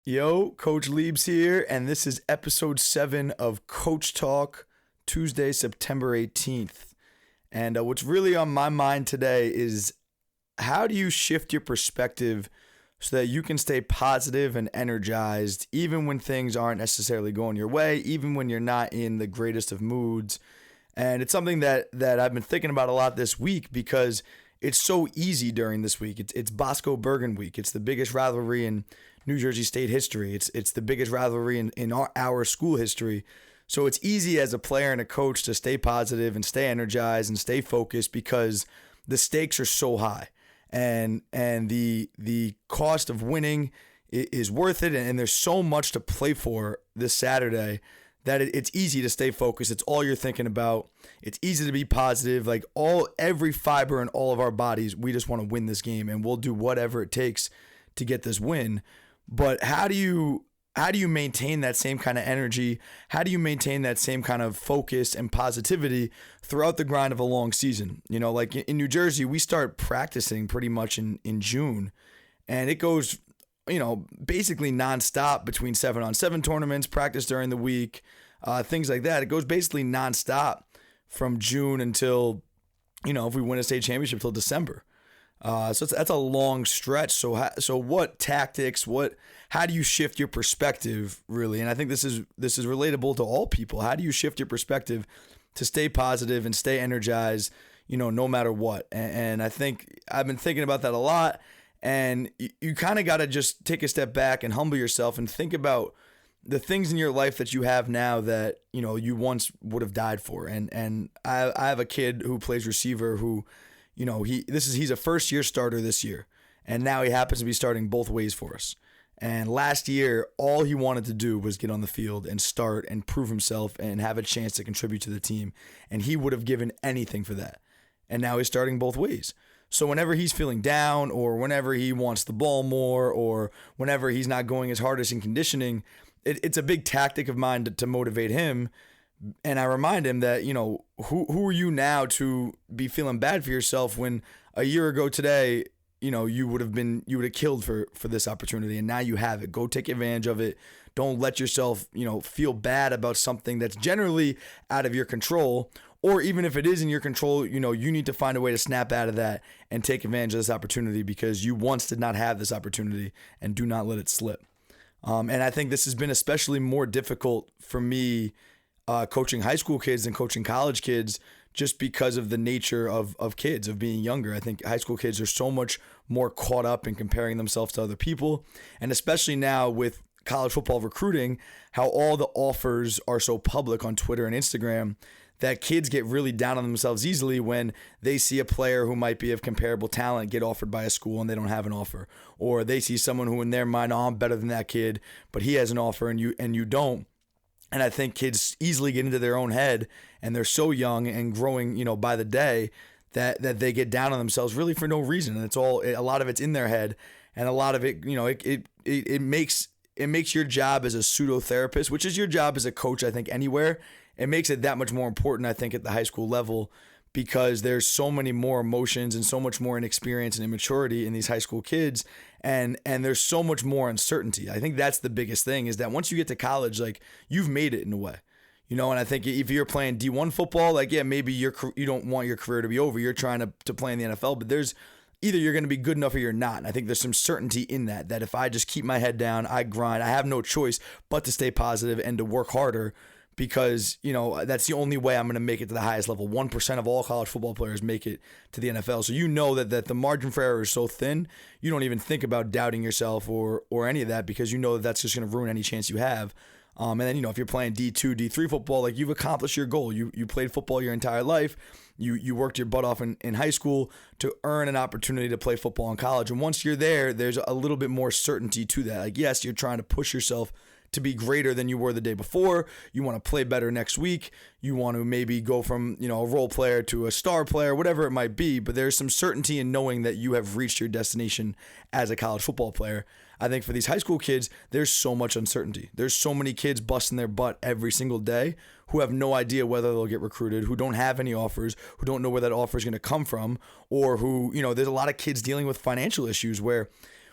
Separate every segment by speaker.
Speaker 1: Yo, Coach Liebs here, and this is episode 7 of Coach Talk, Tuesday, September 18th. And what's really on my mind today is how do you shift your perspective so that you can stay positive and energized even when things aren't necessarily going your way, even when you're not in the greatest of moods. And it's something that I've been thinking about a lot this week because it's so easy during this week. It's Bosco Bergen week. It's the biggest rivalry in New Jersey State history. It's the biggest rivalry in our school history. So it's easy as a player and a coach to stay positive and stay energized and stay focused because the stakes are so high. And the cost of winning is worth it. And there's so much to play for this Saturday that it's easy to stay focused. It's all you're thinking about. It's easy to be positive. Like every fiber in all of our bodies, we just want to win this game, and we'll do whatever it takes to get this win. But how do you maintain that same kind of energy? How do you maintain that same kind of focus and positivity throughout the grind of a long season? You know, like in New Jersey, we start practicing pretty much in June, and it goes, basically nonstop between 7-on-7 tournaments, practice during the week, things like that. It goes basically nonstop from June until, if we win a state championship, till December. So that's a long stretch. So what tactics? How do you shift your perspective, really? And I think this is relatable to all people. How do you shift your perspective to stay positive and stay energized, no matter what? And I think I've been thinking about that a lot. And you kind of got to just take a step back and humble yourself and think about the things in your life that you have now that, you once would have died for. And I have a kid who plays receiver who, he's a first year starter this year. And now he happens to be starting both ways for us. And last year, all he wanted to do was get on the field and start and prove himself and have a chance to contribute to the team. And he would have given anything for that. And now he's starting both ways. So whenever he's feeling down, or whenever he wants the ball more, or whenever he's not going as hard as in conditioning, it's a big tactic of mine to motivate him. And I remind him that, who are you now to be feeling bad for yourself when a year ago today, you would have killed for this opportunity, and now you have it. Go take advantage of it. Don't let yourself, feel bad about something that's generally out of your control. Or even if it is in your control, you need to find a way to snap out of that and take advantage of this opportunity because you once did not have this opportunity, and do not let it slip. And I think this has been especially more difficult for me coaching high school kids than coaching college kids, just because of the nature of kids, of being younger. I think high school kids are so much more caught up in comparing themselves to other people. And especially now with college football recruiting, how all the offers are so public on Twitter and Instagram, that kids get really down on themselves easily when they see a player who might be of comparable talent get offered by a school and they don't have an offer. Or they see someone who in their mind, I'm better than that kid, but he has an offer and you don't. And I think kids easily get into their own head, and they're so young and growing, by the day, that they get down on themselves really for no reason. And a lot of it's in their head, and a lot of it, it makes your job as a pseudo therapist, which is your job as a coach, I think, anywhere. It makes it that much more important, I think, at the high school level, because there's so many more emotions and so much more inexperience and immaturity in these high school kids, and there's so much more uncertainty. I think that's the biggest thing, is that once you get to college, like, you've made it in a way, and I think if you're playing D1 football, like, yeah, maybe you don't want your career to be over. You're trying to play in the NFL, but there's either you're going to be good enough or you're not. And I think there's some certainty in that if I just keep my head down, I grind, I have no choice but to stay positive and to work harder, because, that's the only way I'm going to make it to the highest level. 1% of all college football players make it to the NFL. So that the margin for error is so thin, you don't even think about doubting yourself or any of that, because that's just going to ruin any chance you have. And then, if you're playing D2, D3 football, like, you've accomplished your goal. You played football your entire life. You worked your butt off in high school to earn an opportunity to play football in college. And once you're there, there's a little bit more certainty to that. Like, yes, you're trying to push yourself to be greater than you were the day before. You want to play better next week. You want to maybe go from, a role player to a star player, whatever it might be. But there's some certainty in knowing that you have reached your destination as a college football player. I think for these high school kids, there's so much uncertainty. There's so many kids busting their butt every single day who have no idea whether they'll get recruited, who don't have any offers, who don't know where that offer is going to come from, or who, there's a lot of kids dealing with financial issues where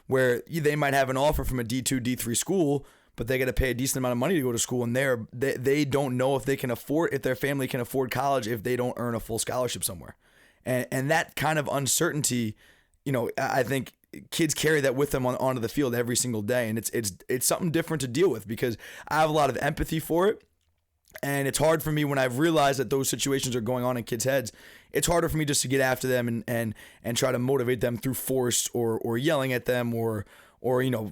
Speaker 1: where they might have an offer from a D2, D3 school, but they got to pay a decent amount of money to go to school, and they don't know if their family can afford college if they don't earn a full scholarship somewhere. And that kind of uncertainty, I think kids carry that with them onto the field every single day, and it's something different to deal with because I have a lot of empathy for it. And it's hard for me when I've realized that those situations are going on in kids' heads. It's harder for me just to get after them and try to motivate them through force or yelling at them or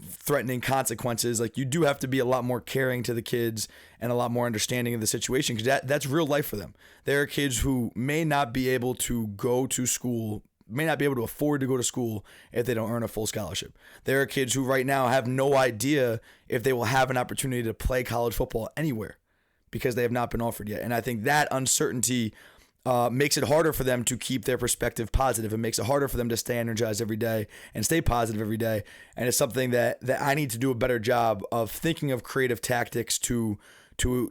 Speaker 1: threatening consequences. Like, you do have to be a lot more caring to the kids and a lot more understanding of the situation, because that's real life for them. There are kids who may not be able to go to school, may not be able to afford to go to school if they don't earn a full scholarship. There are kids who right now have no idea if they will have an opportunity to play college football anywhere, because they have not been offered yet. And I think that uncertainty makes it harder for them to keep their perspective positive. It makes it harder for them to stay energized every day and stay positive every day. And it's something that I need to do a better job of thinking of creative tactics to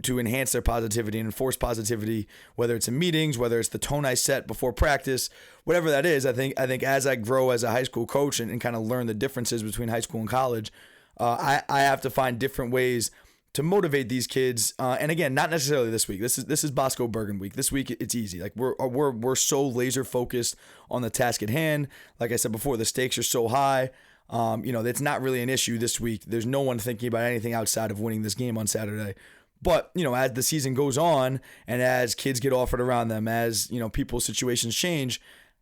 Speaker 1: enhance their positivity and enforce positivity, whether it's in meetings, whether it's the tone I set before practice, whatever that is. I think as I grow as a high school coach and kind of learn the differences between high school and college, I have to find different ways to motivate these kids. And again, not necessarily this week. This is Bosco Bergen week. This week it's easy. Like, we're so laser focused on the task at hand. Like I said before, the stakes are so high. It's not really an issue this week. There's no one thinking about anything outside of winning this game on Saturday. But, as the season goes on and as kids get offered around them, as, people's situations change,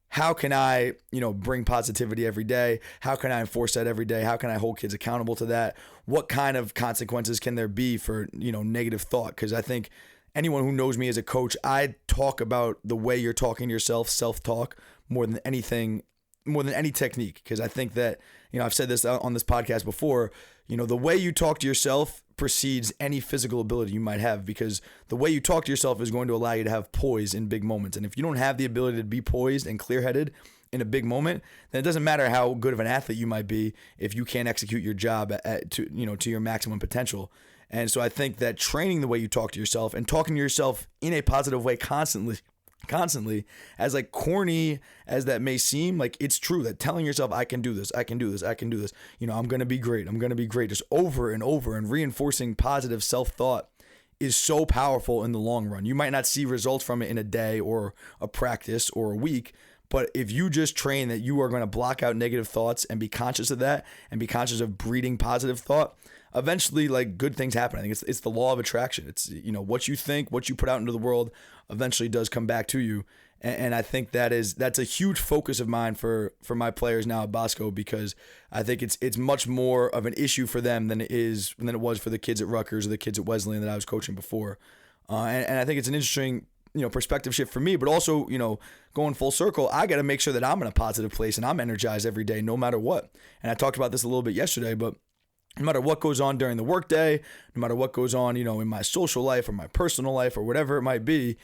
Speaker 1: how can I, bring positivity every day? How can I enforce that every day? How can I hold kids accountable to that? What kind of consequences can there be for, negative thought? Because I think anyone who knows me as a coach, I talk about the way you're talking to yourself, self-talk, more than any technique. Because I think that, I've said this on this podcast before, the way you talk to yourself precedes any physical ability you might have, because the way you talk to yourself is going to allow you to have poise in big moments. And if you don't have the ability to be poised and clear-headed in a big moment, then it doesn't matter how good of an athlete you might be if you can't execute your job to your maximum potential. And so I think that training the way you talk to yourself and talking to yourself in a positive way constantly, as like corny as that may seem, like, it's true that telling yourself, I can do this, I'm going to be great, just over and over, and reinforcing positive self-thought is so powerful in the long run. You might not see results from it in a day or a practice or a week, but if you just train that you are going to block out negative thoughts and be conscious of that and be conscious of breeding positive thought, eventually, like, good things happen. I think it's the law of attraction. It's, what you think, what you put out into the world eventually does come back to you. And I think that's a huge focus of mine for my players now at Bosco, because I think it's much more of an issue for them than it was for the kids at Rutgers or the kids at Wesleyan that I was coaching before. And I think it's an interesting, perspective shift for me, but also, going full circle, I got to make sure that I'm in a positive place and I'm energized every day, no matter what. And I talked about this a little bit yesterday, but no matter what goes on during the workday, no matter what goes on, in my social life or my personal life or whatever it might be,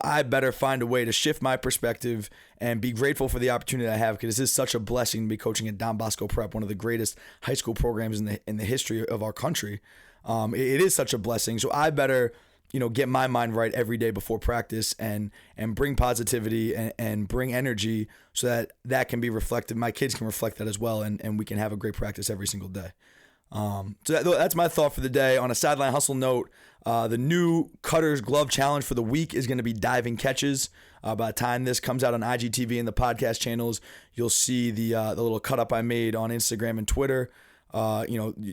Speaker 1: I better find a way to shift my perspective and be grateful for the opportunity I have, because this is such a blessing to be coaching at Don Bosco Prep, one of the greatest high school programs in the history of our country. It is such a blessing. So I better, get my mind right every day before practice and bring positivity and bring energy so that can be reflected. My kids can reflect that as well, and we can have a great practice every single day. So that's my thought for the day. On a Sideline Hustle note, the new Cutter's Glove Challenge for the week is going to be diving catches. By the time this comes out on IGTV and the podcast channels, you'll see the little cut up I made on Instagram and Twitter.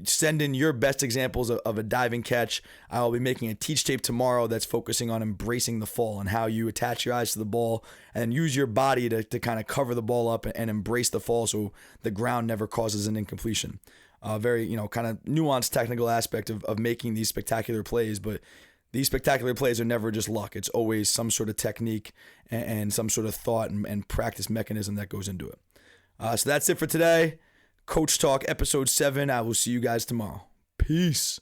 Speaker 1: Send in your best examples of a diving catch. I will be making a teach tape tomorrow that's focusing on embracing the fall and how you attach your eyes to the ball and use your body to kind of cover the ball up and embrace the fall so the ground never causes an incompletion. Very, kind of nuanced technical aspect of making these spectacular plays, but these spectacular plays are never just luck. It's always some sort of technique and some sort of thought and practice mechanism that goes into it. So that's it for today. Coach Talk episode 7. I will see you guys tomorrow. Peace.